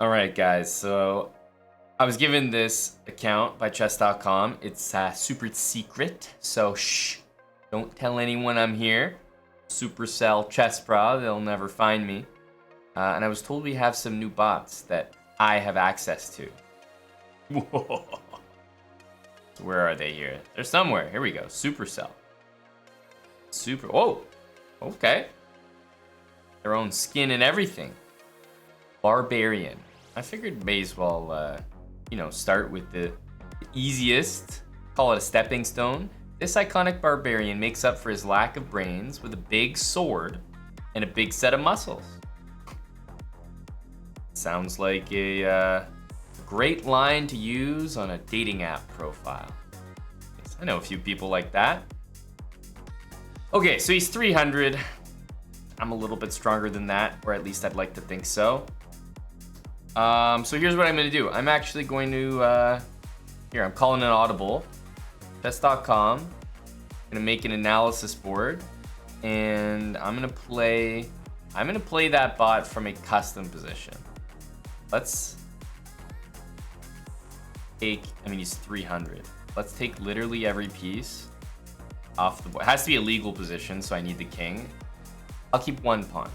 All right, guys. So I was given this account by chess.com. It's super secret, so shh, don't tell anyone I'm here. Supercell chessbrah, they'll never find me. And I was told we have some new bots that I have access to. Whoa. So where are they here? They're somewhere. Here we go. Supercell. Whoa. Okay. Their own skin and everything. Barbarian. I figured may as well, start with the easiest. Call it a stepping stone. This iconic barbarian makes up for his lack of brains with a big sword and a big set of muscles. Sounds like a great line to use on a dating app profile. I know a few people like that. Okay, so he's 300. I'm a little bit stronger than that, or at least I'd like to think so. So here's what I'm going to do. I'm actually going to, I'm calling an audible. Chess.com. I'm going to make an analysis board, and I'm going to play that bot from a custom position. Let's take, he's 300. Let's take literally every piece off the board. It has to be a legal position, so I need the king. I'll keep one pawn.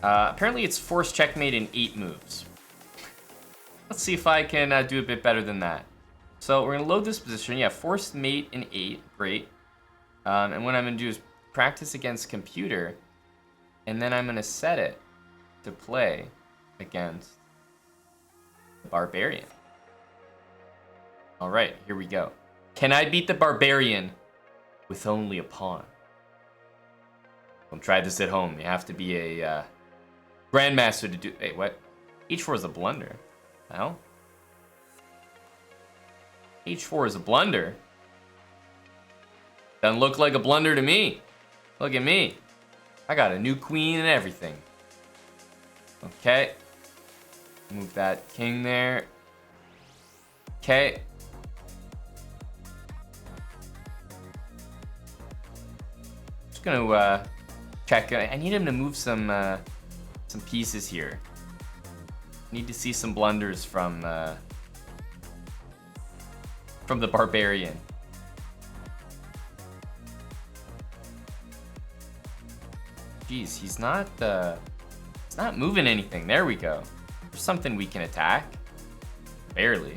Apparently it's forced checkmate in 8 moves. Let's see if I can do a bit better than that. So we're going to load this position. Yeah, forced mate in 8. Great. And what I'm going to do is practice against computer, and then I'm going to set it to play against the barbarian. All right, here we go. Can I beat the barbarian with only a pawn? Don't try this at home. You have to be a grandmaster to do. Wait, what? H4 is a blunder. Hell? H4 is a blunder. Doesn't look like a blunder to me. Look at me. I got a new queen and everything. Okay. Move that king there. Okay. Just gonna check. I need him to move some pieces here. Need to see some blunders from the barbarian. Jeez, he's not moving anything. There we go. There's something we can attack. Barely.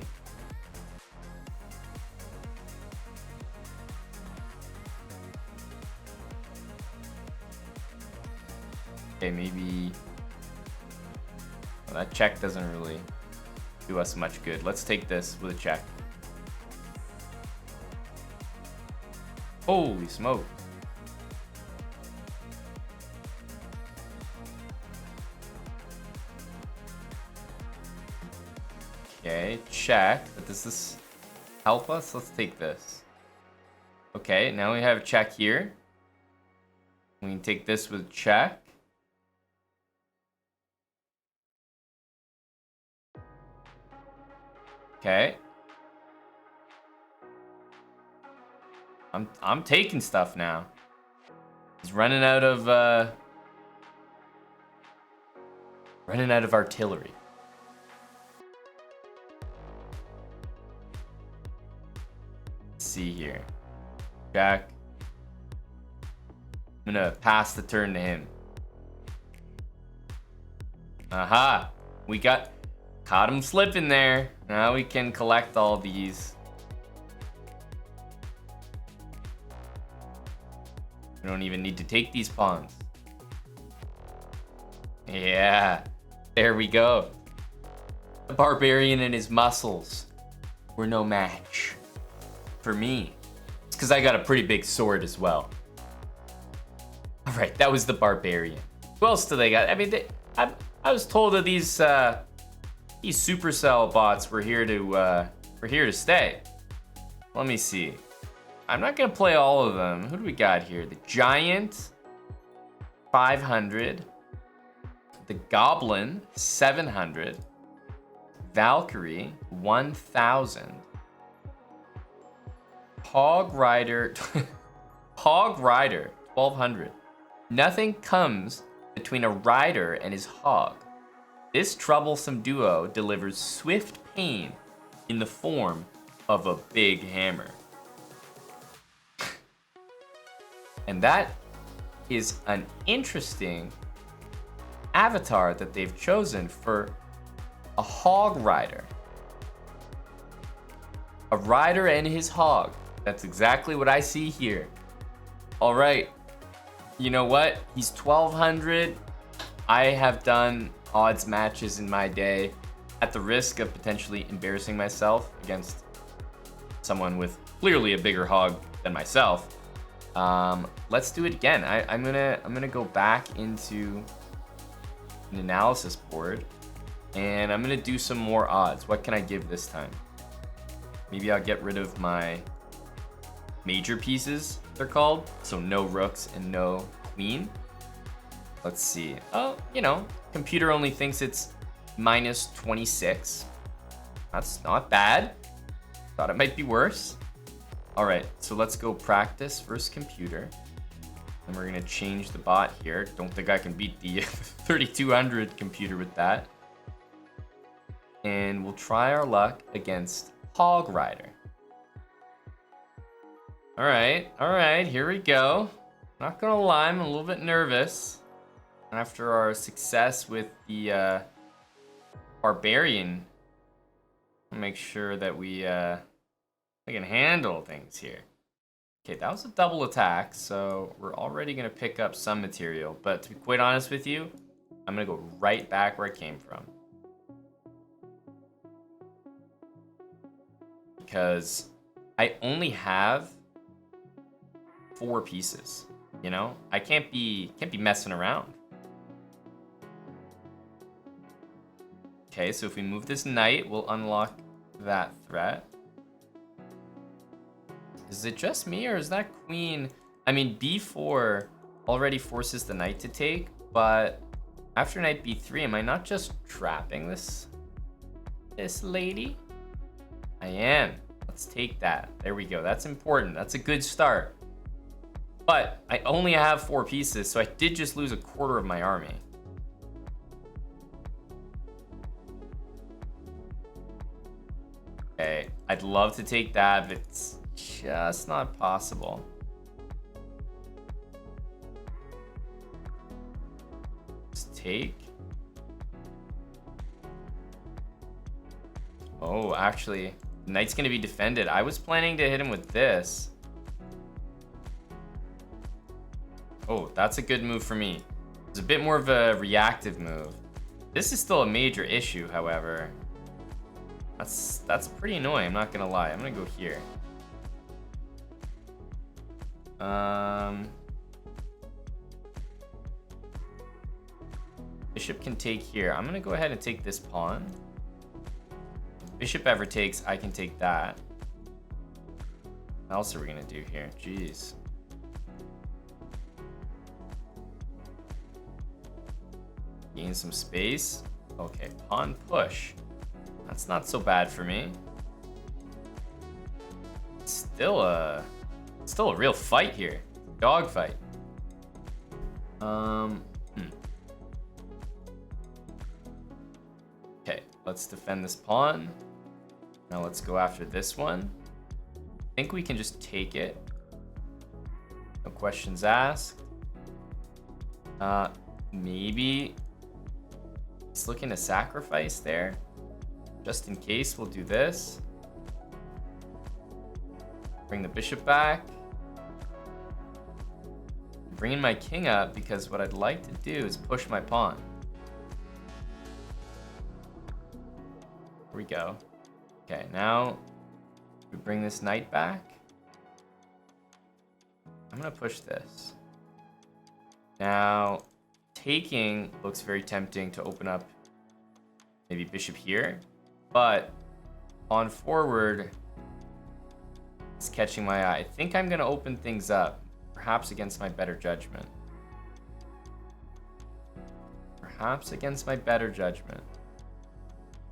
Okay, maybe. Well, that check doesn't really do us much good. Let's take this with a check. Holy smoke. Okay, check. But does this help us? Let's take this. Okay, now we have a check here. We can take this with check. Okay. I'm taking stuff now. He's running out of artillery. Let's see here. Jack. I'm gonna pass the turn to him. Aha! We caught him slipping there. Now we can collect all these. We don't even need to take these pawns. Yeah, there we go. The barbarian and his muscles were no match for me. It's because I got a pretty big sword as well. All right, that was the barbarian. Who else do they got? I mean, I was told that these Supercell bots were here to stay. Let me see. I'm not gonna play all of them. Who do we got here? The Giant, 500. The Goblin, 700. Valkyrie, 1,000. Hog Rider, Hog Rider, 1,200. Nothing comes between a rider and his hog. This troublesome duo delivers swift pain in the form of a big hammer. And that is an interesting avatar that they've chosen for a hog rider. A rider and his hog. That's exactly what I see here. All right. You know what? He's 1200. I have done odds matches in my day at the risk of potentially embarrassing myself against someone with clearly a bigger hog than myself. Let's do it again. I'm gonna go back into an analysis board and I'm gonna do some more odds. What can I give this time? Maybe I'll get rid of my major pieces, they're called. So no rooks and no queen. Let's see. Oh, you know, computer only thinks it's minus 26. That's not bad. Thought it might be worse. All right, so let's go practice versus computer. And we're gonna change the bot here. Don't think I can beat the 3200 computer with that. And we'll try our luck against Hog Rider. All right, here we go. Not gonna lie, I'm a little bit nervous. After our success with the Barbarian, I'll make sure that we can handle things here. Okay, that was a double attack, so we're already gonna pick up some material. But to be quite honest with you, I'm gonna go right back where I came from. Because I only have 4 pieces, you know? I can't be messing around. Okay, so if we move this knight, we'll unlock that threat. Is it just me or is that queen? I mean, b4 already forces the knight to take, but after knight b3, am I not just trapping this lady? I am. Let's take that. There we go. That's important. That's a good start. But I only have 4 pieces, so I did just lose a quarter of my army. Okay, I'd love to take that, but it's just not possible. Let's take. Oh, actually, the knight's gonna be defended. I was planning to hit him with this. Oh, that's a good move for me. It's a bit more of a reactive move. This is still a major issue, however. That's pretty annoying, I'm not gonna lie. I'm gonna go here. Bishop can take here. I'm gonna go ahead and take this pawn. If bishop ever takes, I can take that. What else are we gonna do here? Jeez. Gain some space. Okay, pawn push. That's not so bad for me. Still a real fight here. Dog fight. Okay, let's defend this pawn. Now let's go after this one. I think we can just take it. No questions asked. Maybe he's looking to sacrifice there. Just in case, we'll do this. Bring the bishop back. Bringing my king up because what I'd like to do is push my pawn. Here we go. Okay, now we bring this knight back. I'm gonna push this. Now, taking looks very tempting to open up maybe bishop here. But on forward, it's catching my eye. I think I'm going to open things up, perhaps against my better judgment. Perhaps against my better judgment.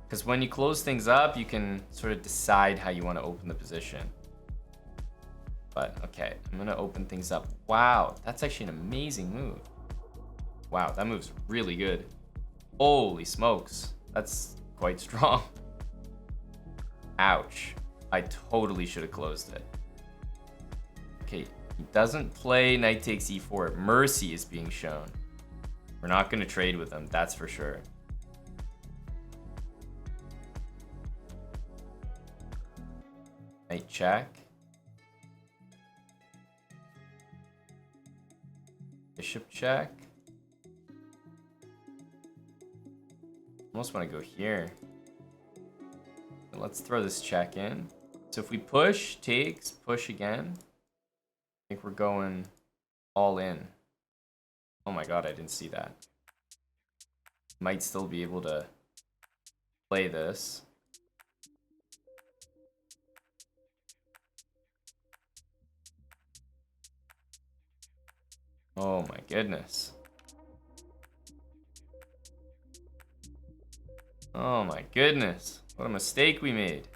Because when you close things up, you can sort of decide how you want to open the position. But okay, I'm going to open things up. Wow, that's actually an amazing move. Wow, that move's really good. Holy smokes. That's quite strong. Ouch. I totally should have closed it. Okay, he doesn't play knight takes e4. Mercy is being shown. We're not going to trade with him, that's for sure. Knight check. Bishop check. Almost want to go here. Let's throw this check in. So if we push, takes, push again. I think we're going all in. Oh my god, I didn't see that. Might still be able to play this. Oh my goodness. Oh my goodness. What a mistake we made.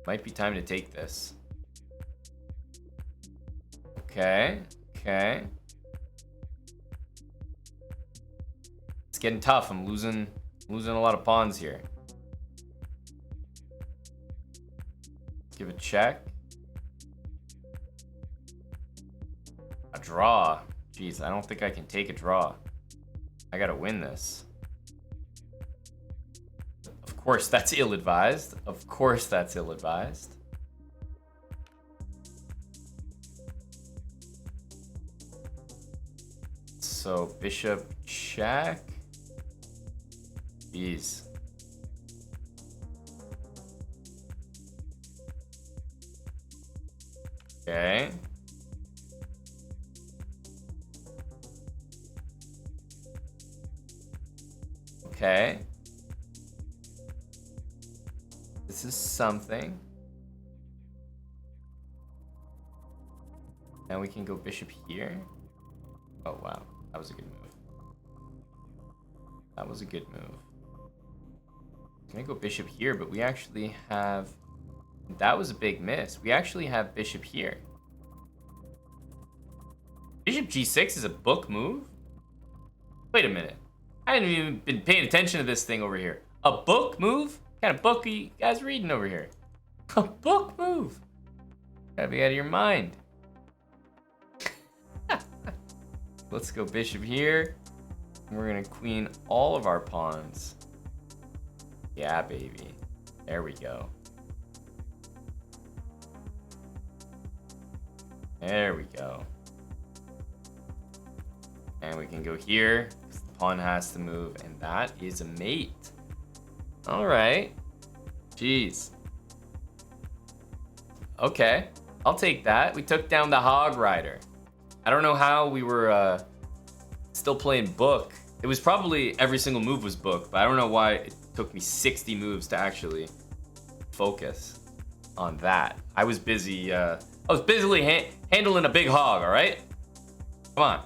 Might be time to take this. Okay, okay. It's getting tough. I'm losing a lot of pawns here. Give a check. A draw. Jeez, I don't think I can take a draw. I gotta win this. Of course, that's ill-advised. Of course, that's ill-advised. So, bishop check. Jeez. Okay. Okay. This is something. Now we can go bishop here. Oh, wow. That was a good move. That was a good move. I'm gonna go bishop here, but we actually have... That was a big miss. We actually have bishop here. Bishop g6 is a book move? Wait a minute. I haven't even been paying attention to this thing over here. A book move? What kind of book are you guys reading over here? A book move? Gotta be out of your mind. Let's go bishop here. We're gonna queen all of our pawns. Yeah, baby. There we go. There we go. And we can go here, because the pawn has to move, and that is a mate. All right. Jeez. Okay, I'll take that. We took down the Hog Rider. I don't know how we were still playing book. It was probably every single move was book, but I don't know why it took me 60 moves to actually focus on that. I was busy, busily handling a big hog, all right? Come on.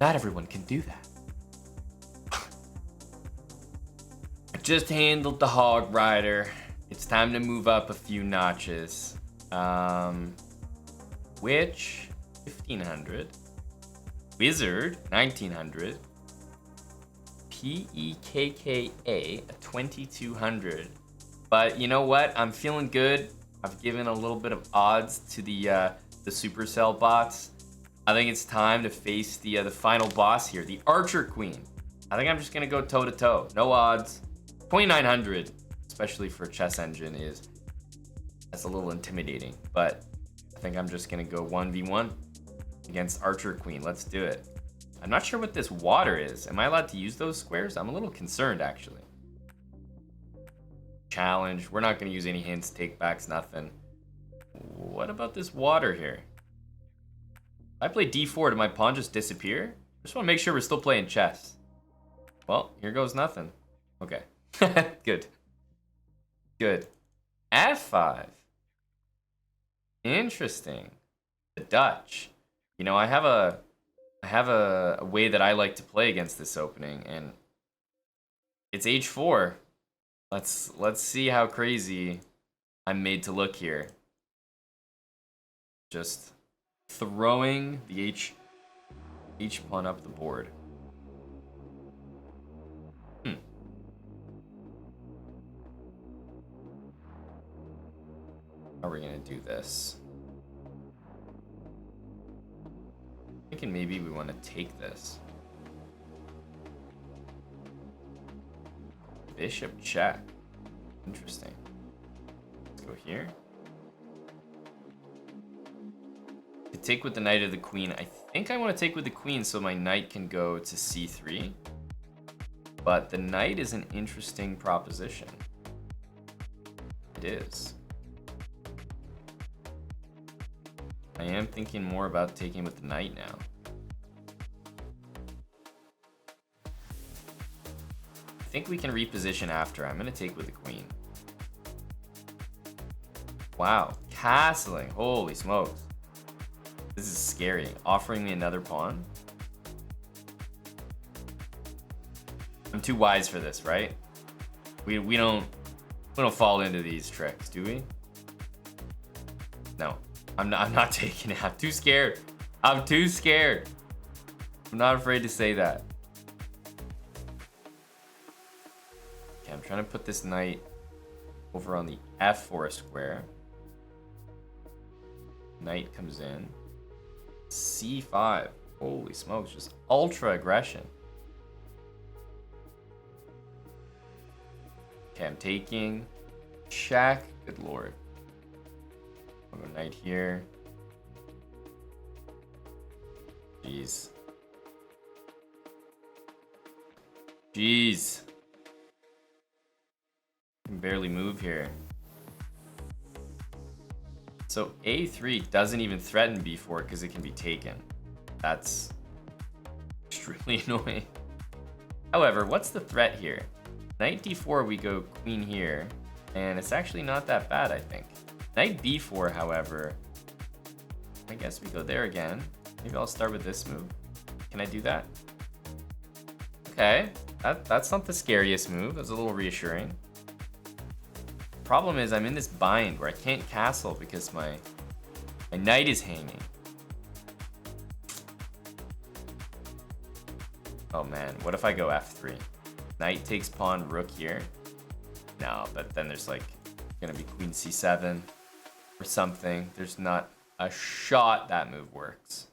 Not everyone can do that. I just handled the Hog Rider. It's time to move up a few notches. Witch, 1500. Wizard, 1900. PEKKA, 2200. But you know what? I'm feeling good. I've given a little bit of odds to the Supercell bots. I think it's time to face the final boss here, the Archer Queen. I think I'm just gonna go toe to toe. No odds. 2900, especially for Chess Engine, that's a little intimidating. But I think I'm just gonna go 1v1 against Archer Queen. Let's do it. I'm not sure what this water is. Am I allowed to use those squares? I'm a little concerned, actually. Challenge. We're not gonna use any hints, take backs, nothing. What about this water here? If I play d4, did my pawn just disappear? I just want to make sure we're still playing chess. Well, here goes nothing. Okay. Good. Good. f5. Interesting. The Dutch. You know, I have a way that I like to play against this opening, and it's h4. Let's see how crazy I'm made to look here. just throwing the H pawn up the board. How are we gonna do this? I'm thinking maybe we want to take this. Bishop check. Interesting. Let's go here. To take with the knight or the queen. I think I want to take with the queen so my knight can go to c3. But the knight is an interesting proposition. It is. I am thinking more about taking with the knight now. I think we can reposition after. I'm going to take with the queen. Wow. Castling. Holy smokes. This is scary. Offering me another pawn. I'm too wise for this, right? We don't fall into these tricks, do we? No. I'm not taking it. I'm too scared. I'm too scared. I'm not afraid to say that. Okay, I'm trying to put this knight over on the f4 square. Knight comes in. c5. Holy smokes, just ultra aggression. Okay, I'm taking. Check. Good lord. I'll go knight here. Jeez. Jeez. I can barely move here. So a3 doesn't even threaten b4 because it can be taken. That's extremely annoying. However, what's the threat here? Knight d4, we go queen here, and it's actually not that bad, I think. Knight b4, however, I guess we go there again. Maybe I'll start with this move. Can I do that? Okay, that's not the scariest move. That's a little reassuring. Problem is I'm in this bind where I can't castle because my knight is hanging. Oh man, what if I go f3? Knight takes pawn, rook here. No, but then there's like gonna be queen c7 or something. There's not a shot that move works.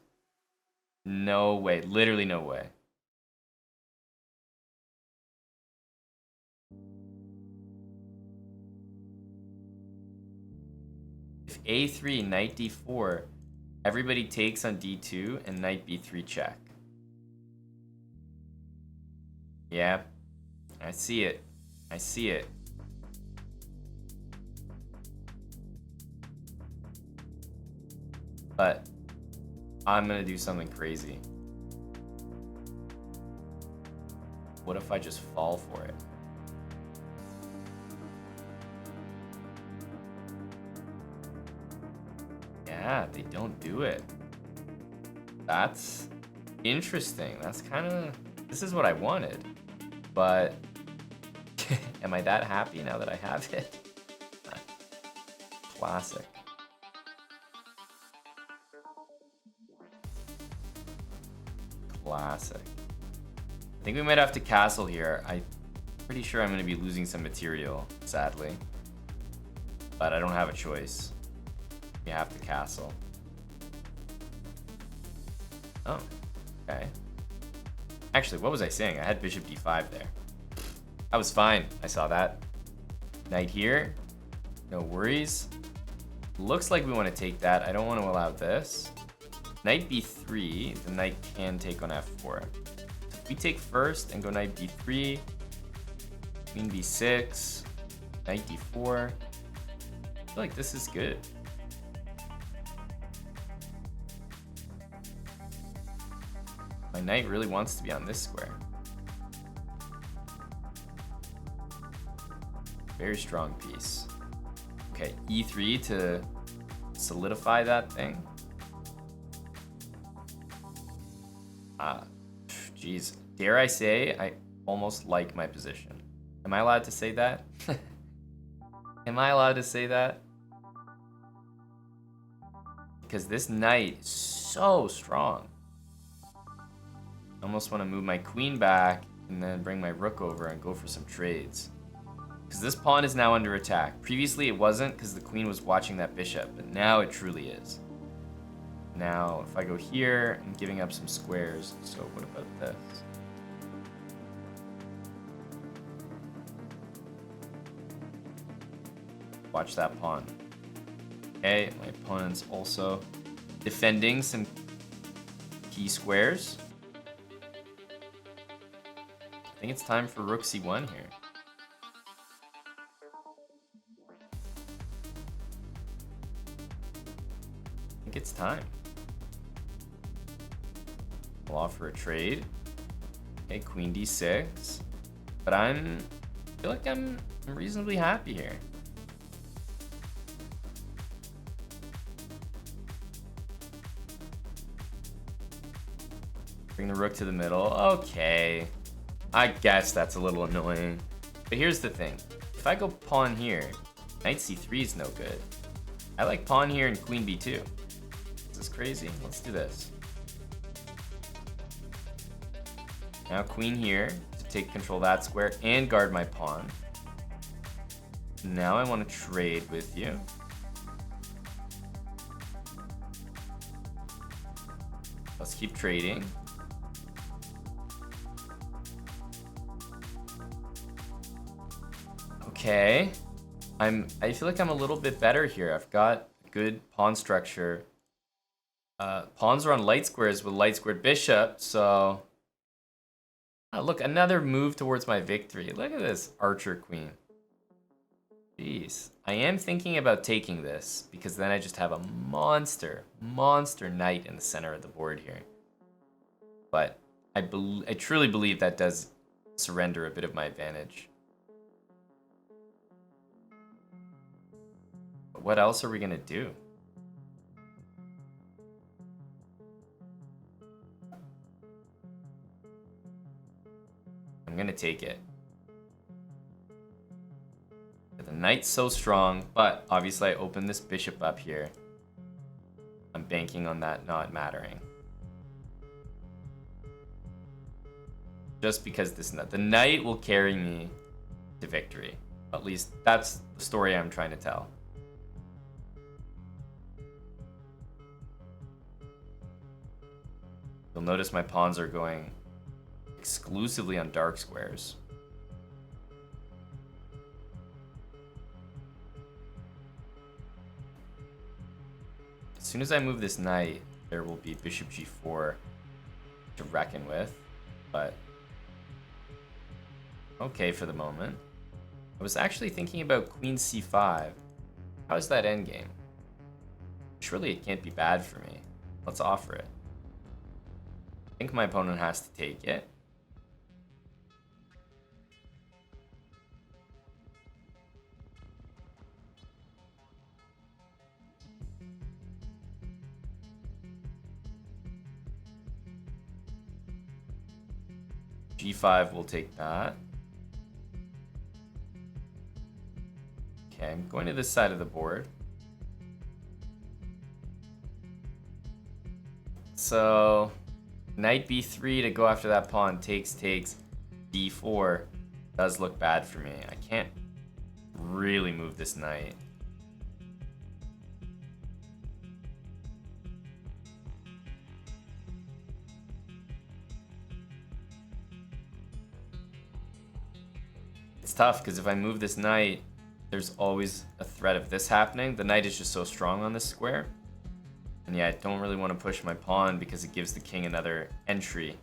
No way, literally no way. If a3, knight d4, everybody takes on d2 and knight b3 check. Yeah, I see it. I see it. But I'm gonna do something crazy. What if I just fall for it? Yeah, they don't do it. That's interesting. That's kind of... This is what I wanted. But am I that happy now that I have it? Classic. Classic. I think we might have to castle here. I'm pretty sure I'm going to be losing some material, sadly. But I don't have a choice. We have to castle. Oh, okay. Actually, what was I saying? I had bishop d5 there. I was fine. I saw that. Knight here. No worries. Looks like we want to take that. I don't want to allow this. Knight b3. The knight can take on f4. If we take first and go knight b3. Queen b6. Knight d4. I feel like this is good. My knight really wants to be on this square. Very strong piece. Okay, e3 to solidify that thing. Geez. Dare I say, I almost like my position. Am I allowed to say that? Am I allowed to say that? because this knight is so strong. I almost want to move my queen back and then bring my rook over and go for some trades. Because this pawn is now under attack. Previously it wasn't because the queen was watching that bishop, but now it truly is. Now, if I go here, I'm giving up some squares, so what about this? Watch that pawn. Okay, my opponent's also defending some key squares. I think it's time for rook c1 here. I think it's time. I'll offer a trade. Okay, queen d6. But I feel like I'm reasonably happy here. Bring the rook to the middle. Okay. I guess that's a little annoying. But here's the thing. If I go pawn here, knight c3 is no good. I like pawn here and queen b2. Is this crazy? Let's do this. Now queen here to take control of that square and guard my pawn. Now I want to trade with you. Let's keep trading. Okay, I feel like I'm a little bit better here. I've got good pawn structure. Pawns are on light squares with light squared bishop, so look, another move towards my victory. Look at this archer queen. Jeez, I am thinking about taking this because then I just have a monster knight in the center of the board here. But I truly believe that does surrender a bit of my advantage. What else are we gonna do? I'm gonna take it. The knight's so strong, but obviously I open this bishop up here. I'm banking on that not mattering. Just because the knight will carry me to victory. At least that's the story I'm trying to tell. You'll notice my pawns are going exclusively on dark squares. As soon as I move this knight, there will be bishop g4 to reckon with, but okay for the moment. I was actually thinking about queen c5. How's that endgame? Surely it can't be bad for me. Let's offer it. I think my opponent has to take it. G5 will take that. Okay, I'm going to this side of the board. So knight b3 to go after that pawn takes d4 does look bad for me. I can't really move this knight. It's tough because if I move this knight, there's always a threat of this happening. The knight is just so strong on this square. And yeah, I don't really want to push my pawn because it gives the king another entry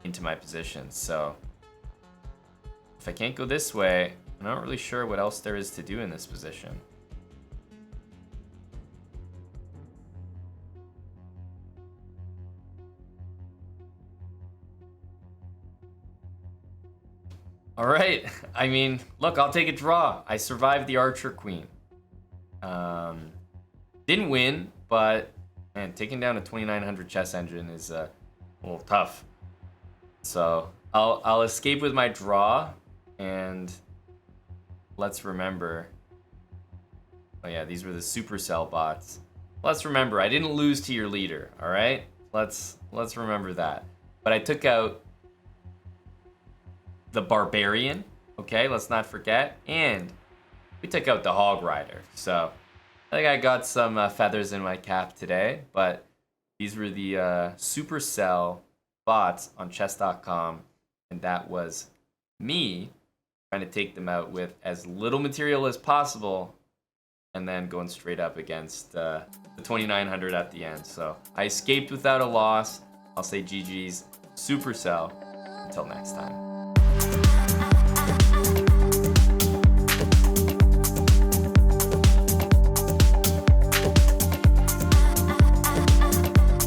into my position. So if I can't go this way, I'm not really sure what else there is to do in this position. All right. I mean, look, I'll take a draw. I survived the archer queen. Didn't win, but man, taking down a 2900 chess engine is a little tough. So I'll escape with my draw, and let's remember. Oh yeah, these were the Supercell bots. Let's remember, I didn't lose to your leader, all right? Let's remember that. But I took out the barbarian, okay? Let's not forget. And we took out the hog rider. So I think I got some feathers in my cap today, but these were the Supercell bots on chess.com, and that was me trying to take them out with as little material as possible, and then going straight up against the 2900 at the end. So I escaped without a loss. I'll say GG's Supercell. Until next time.